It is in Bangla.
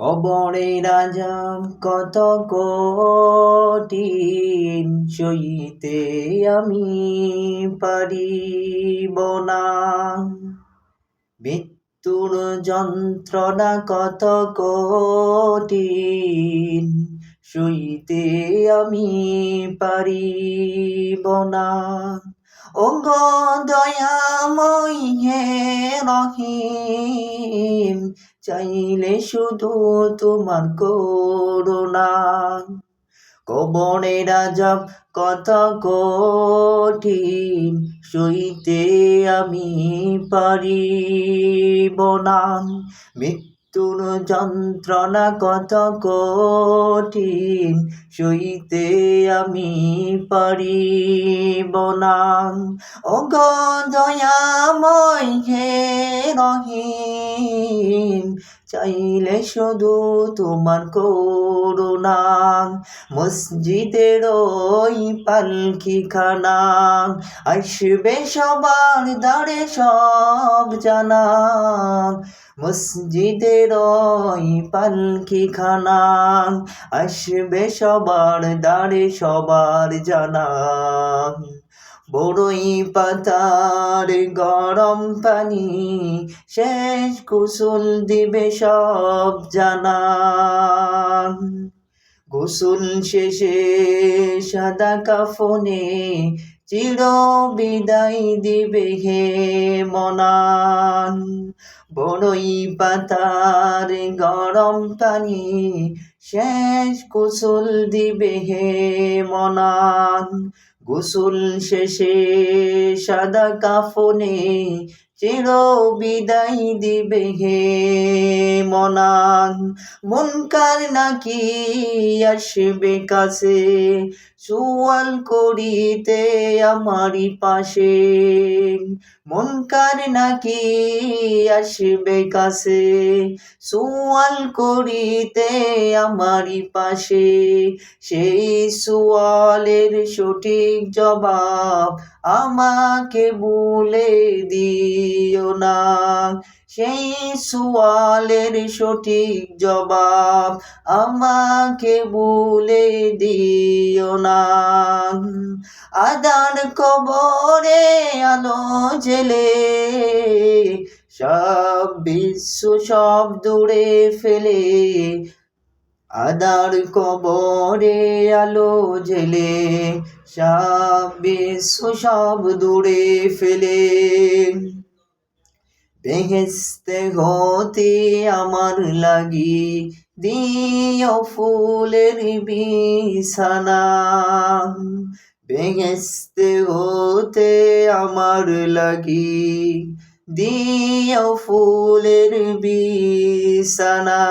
কবরের আযাব কত কঠিন, সইতে আমি পারিব না। মৃত্যুর যন্ত্রণা কত কঠিন, সইতে আমি পারিব না। ওগো দয়াময় হে রহিম, চাইলে শুধু তোমার করুণা। কবরের আযাব কত কঠিন, সইতে আমি পারিব না। মৃত্যুর যন্ত্রণা কত কঠিন, সইতে আমি পারিব না। ওগো দয়াময় হে রহিম, চাইলে শুধু তোমার করুণা। মসজিদের ওই পালকিখানা আসবে সবার দ্বারে সব জানা। মসজিদের ওই পালকিখানা আসবে সবার দ্বারে সবার জানা। বড়ই পাতার গরম পানি শেষ গোসল দিবে সব জানা। গোসল শেষে সাদা কাফনে চির বিদায় দিবে হে মনান। বড়ই পাতার গরম পানি শেষ গোসল দিবে হে মনান। গোসল শেষে সাদা কাফনে চির বিদায় দিবে হে মনান। মুনকার নাকি আসবে কাছে সুয়াল করিতে আমারি পাশে। মুনকার নাকি আসবে কাছে সুয়াল করিতে আমারি পাশে। সেই সুয়ালের সঠিক জবাব আমাকে বলে দিও না। সেই সুয়ালের সঠিক জবাব আমাকে বলে দিও না। আদার কবরে আলো জেলে সব বিশ্ব সব দূরে ফেলে। আদার কবরে আলো জেলে সব বিশ্ব সব দূরে ফেলে। বেহেশতে হতে আমার লাগি দিও ফুলের বিছানা। বেহেশতে হতে আমার লাগি দিও ফুলের বিছানা।